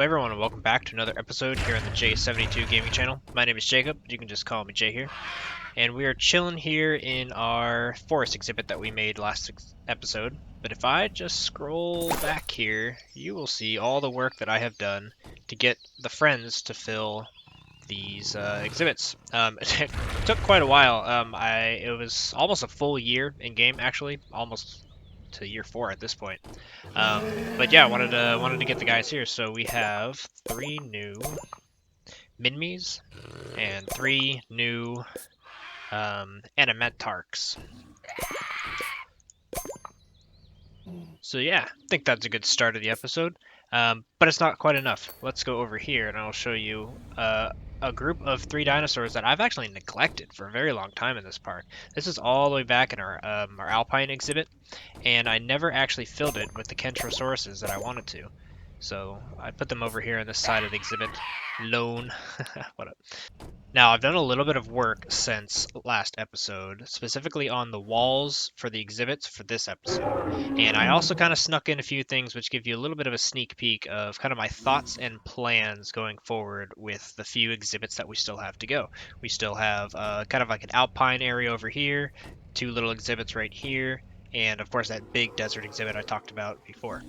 everyone, and welcome back to another episode here on the J72 Gaming Channel. My name is Jacob, you can just call me Jay here. And we are chilling here in our forest exhibit that we made last episode. But if I just scroll back here, you will see all the work that I have done to get the friends to fill these exhibits. It took quite a while. It was almost a full year in game, actually, almost to year 4 at this point. But yeah, wanted to get the guys here. So we have 3 new Minmies and 3 new Animatarks. So yeah, I think that's a good start of the episode. But it's not quite enough. Let's go over here and I'll show you a group of 3 dinosaurs that I've actually neglected for a very long time in this park. This is all the way back in our Alpine exhibit, and I never actually filled it with the Kentrosauruses that I wanted to. So I put them over here on this side of the exhibit. Lone. What up? Now, I've done a little bit of work since last episode, specifically on the walls for the exhibits for this episode. And I also kind of snuck in a few things which give you a little bit of a sneak peek of kind of my thoughts and plans going forward with the few exhibits that we still have to go. We still have kind of like an alpine area over here, 2 little exhibits right here, and of course that big desert exhibit I talked about before.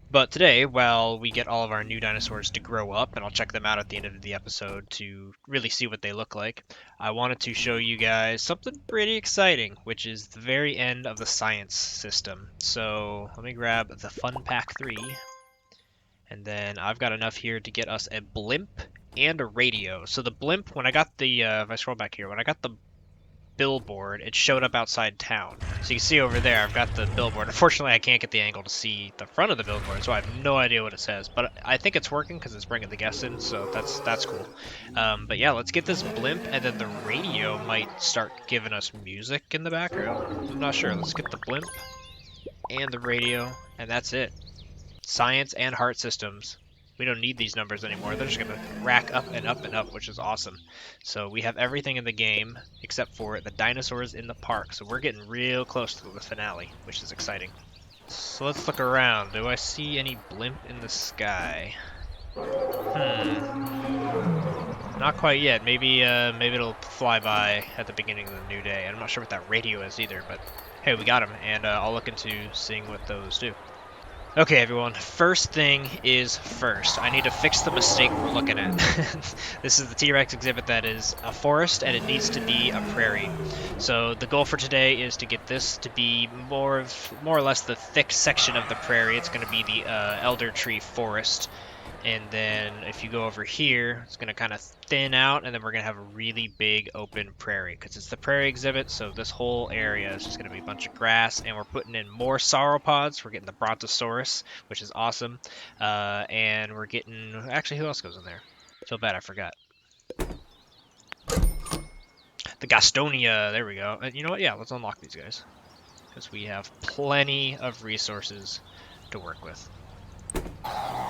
But today, while we get all of our new dinosaurs to grow up, and I'll check them out at the end of the episode to really see what they look like, I wanted to show you guys something pretty exciting, which is the very end of the science system. So let me grab the Fun Pack 3, and then I've got enough here to get us a blimp and a radio. So the blimp, when I got the, if I scroll back here, when I got the billboard, it showed up outside town. So you can see over there, I've got the billboard. Unfortunately, I can't get the angle to see the front of the billboard, so I have no idea what it says. But I think it's working because it's bringing the guests in, so that's cool. But yeah, let's get this blimp, and then the radio might start giving us music in the background. I'm not sure. Let's get the blimp and the radio, and that's it. Science and heart systems. We don't need these numbers anymore. They're just going to rack up and up and up, which is awesome. So we have everything in the game except for the dinosaurs in the park. So we're getting real close to the finale, which is exciting. So let's look around. Do I see any blimp in the sky? Not quite yet. Maybe it'll fly by at the beginning of the new day. I'm not sure what that radio is either, but hey, we got them, and I'll look into seeing what those do. Okay, everyone, first thing is first. I need to fix the mistake we're looking at. This is the T-Rex exhibit that is a forest, and it needs to be a prairie. So the goal for today is to get this to be more or less the thick section of the prairie. It's going to be the elder tree forest. And then if you go over here, it's going to kind of thin out, and then we're going to have a really big open prairie because it's the prairie exhibit, so this whole area is just going to be a bunch of grass, and we're putting in more sauropods. We're getting the Brontosaurus, which is awesome, and we're getting... Actually, who else goes in there? Feel bad, I forgot. The Gastonia, there we go. And you know what? Yeah, let's unlock these guys because we have plenty of resources to work with.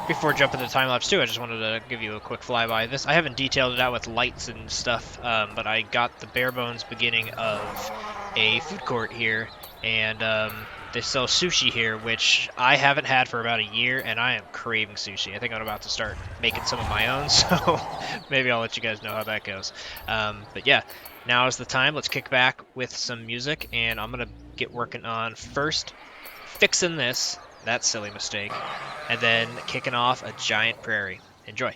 Before jumping to time lapse 2, I just wanted to give you a quick flyby. This I haven't detailed it out with lights and stuff, but I got the bare bones beginning of a food court here, and they sell sushi here, which I haven't had for about a year, and I am craving sushi. I think I'm about to start making some of my own, so maybe I'll let you guys know how that goes. But yeah, now is the time. Let's kick back with some music, and I'm gonna get working on first fixing this. That silly mistake, and then kicking off a giant prairie. Enjoy.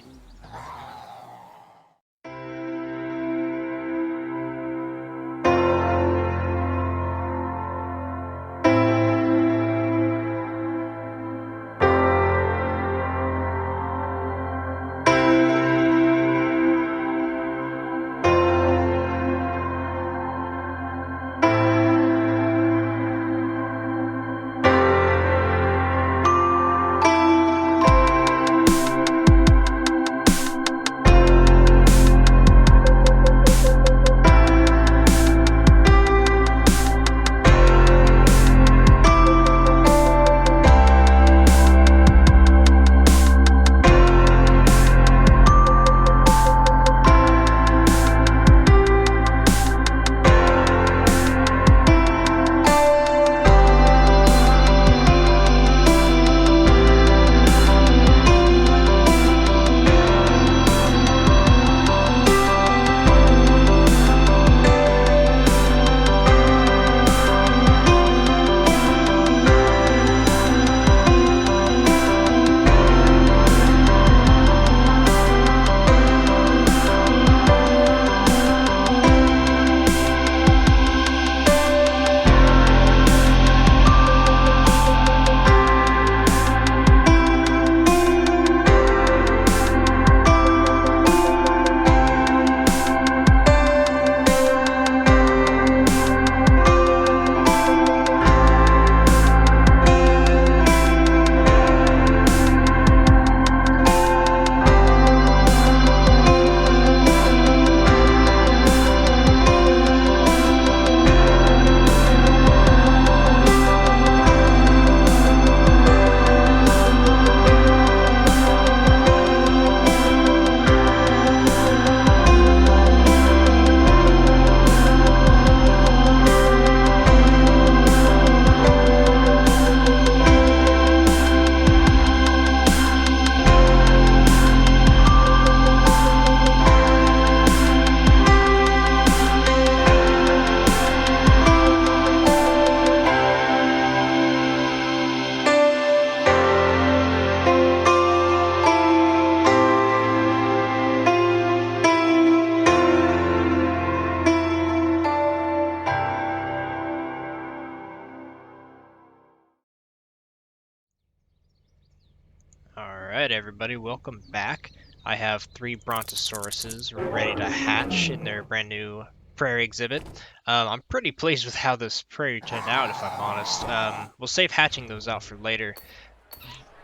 Alright everybody, welcome back. I have 3 Brontosauruses ready to hatch in their brand new Prairie exhibit. I'm pretty pleased with how this Prairie turned out, if I'm honest. We'll save hatching those out for later.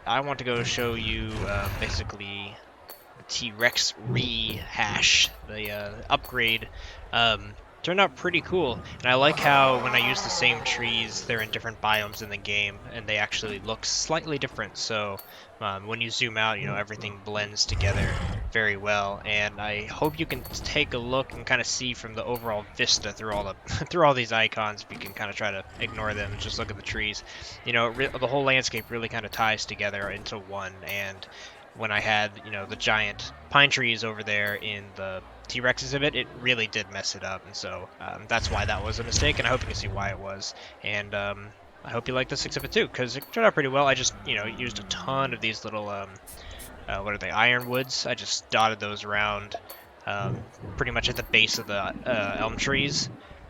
I want to go show you basically the T-Rex rehash, the upgrade. Turned out pretty cool, and I like how when I use the same trees, they're in different biomes in the game, and they actually look slightly different. So when you zoom out, everything blends together very well. And I hope you can take a look and kind of see from the overall vista through all the through all these icons. If you can kind of try to ignore them and just look at the trees, the whole landscape really kind of ties together into one. And when I had, the giant pine trees over there in the T-Rex exhibit, it really did mess it up, and so that's why that was a mistake, and I hope you can see why it was. And I hope you like this exhibit too, because it turned out pretty well. I just, used a ton of these little, what are they, ironwoods. I just dotted those around pretty much at the base of the elm trees,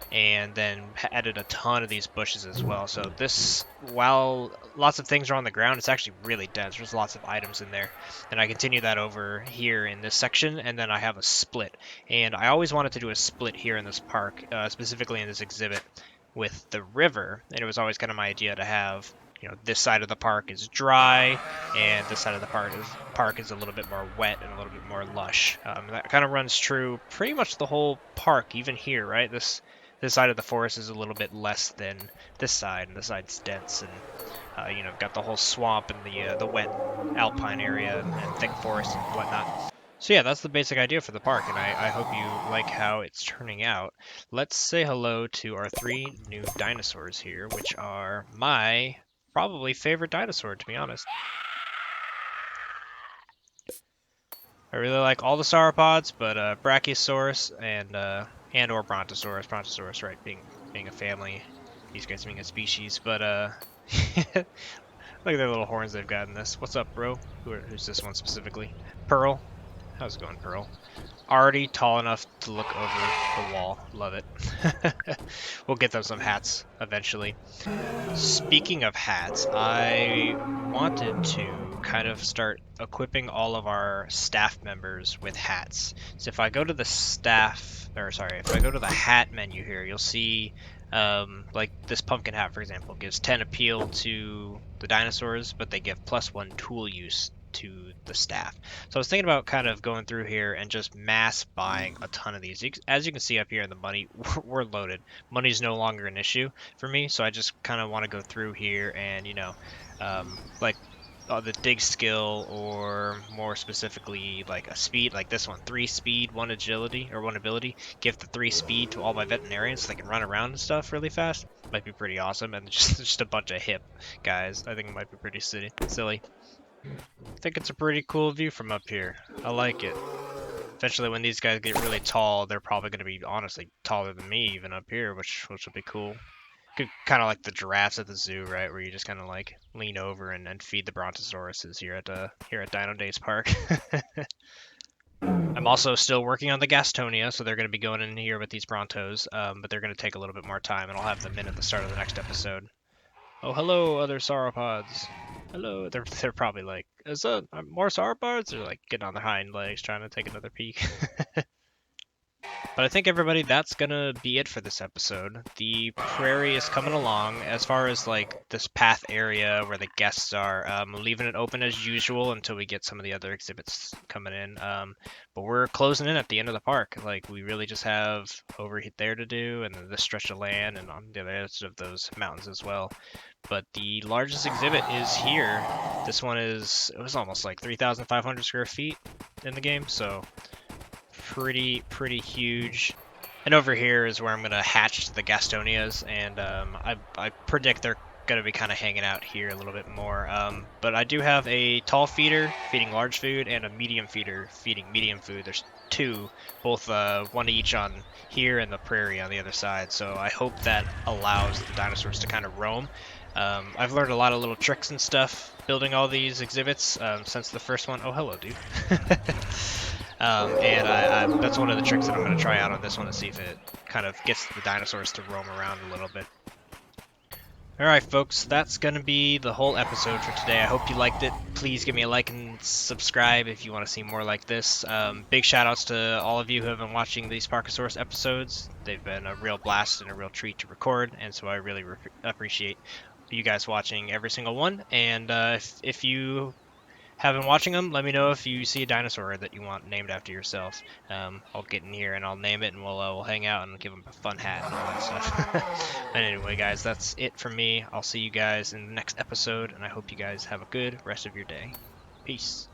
and then added a ton of these bushes as well. So this, while lots of things are on the ground, it's actually really dense. There's lots of items in there. And I continue that over here in this section, and then I have a split. And I always wanted to do a split here in this park, specifically in this exhibit, with the river. And it was always kind of my idea to have, this side of the park is dry, and this side of the park is a little bit more wet and a little bit more lush. That kind of runs true pretty much the whole park, even here, right? This side of the forest is a little bit less than this side, and this side's dense, and got the whole swamp and the wet alpine area and thick forest and whatnot. So yeah, that's the basic idea for the park, and I hope you like how it's turning out. Let's say hello to our 3 new dinosaurs here, which are my probably favorite dinosaur, to be honest. I really like all the sauropods, but Brachiosaurus and or Brontosaurus, right, being a family, these guys being a species, but look at their little horns they've got in this. What's up, bro? Who's this one specifically? Pearl. How's it going, Pearl? Already tall enough to look over the wall. Love it. We'll get them some hats eventually. Speaking of hats, I wanted to kind of start equipping all of our staff members with hats. So if I go to the if I go to the hat menu here, you'll see like this pumpkin hat, for example, gives 10 appeal to the dinosaurs, but they give +1 tool use to the staff. So I was thinking about kind of going through here and just mass buying a ton of these. As you can see up here in the money, we're loaded. Money's no longer an issue for me, so I just kind of want to go through here and, like the dig skill, or more specifically like a speed, like this one, 3 speed, 1 agility, or 1 ability. Give the 3 speed to all my veterinarians so they can run around and stuff really fast. Might be pretty awesome. And just a bunch of hip guys. I think it might be pretty silly. I think it's a pretty cool view from up here. I like it. Eventually, when these guys get really tall, they're probably going to be, honestly, taller than me even up here, which will be cool. Kind of like the giraffes at the zoo, right? Where you just kind of like lean over and feed the brontosauruses here at Dino Days Park. I'm also still working on the Gastonia, so they're going to be going in here with these brontos, but they're going to take a little bit more time, and I'll have them in at the start of the next episode. Oh, hello, other sauropods. Hello. They're probably like, is that more sauropods? They're like getting on their hind legs, trying to take another peek. But I think, everybody, that's gonna be it for this episode. The Prairie is coming along. As far as like this path area where the guests are, leaving it open as usual until we get some of the other exhibits coming in. But we're closing in at the end of the park. Like, we really just have over there to do, and then this stretch of land, and on the other edge of those mountains as well. But the largest exhibit is here. This one it was almost like 3,500 square feet in the game, so pretty huge. And over here is where I'm gonna hatch the Gastonias, and I predict they're gonna be kind of hanging out here a little bit more. But I do have a tall feeder feeding large food and a medium feeder feeding medium food. There's 2, both 1 each on here and the Prairie on the other side. So I hope that allows the dinosaurs to kind of roam. I've learned a lot of little tricks and stuff building all these exhibits since the first one. Oh, hello, dude. And that's one of the tricks that I'm going to try out on this one to see if it kind of gets the dinosaurs to roam around a little bit. Alright folks, that's going to be the whole episode for today. I hope you liked it. please give me a like and subscribe if you want to see more like this. Big shout outs to all of you who have been watching these Parkasaurus episodes. They've been a real blast and a real treat to record, and so I really appreciate you guys watching every single one. And if you have been watching them, let me know if you see a dinosaur that you want named after yourself. I'll get in here and I'll name it, and we'll hang out and give them a fun hat and all that stuff. But anyway, guys, that's it from me. I'll see you guys in the next episode, and I hope you guys have a good rest of your day. Peace.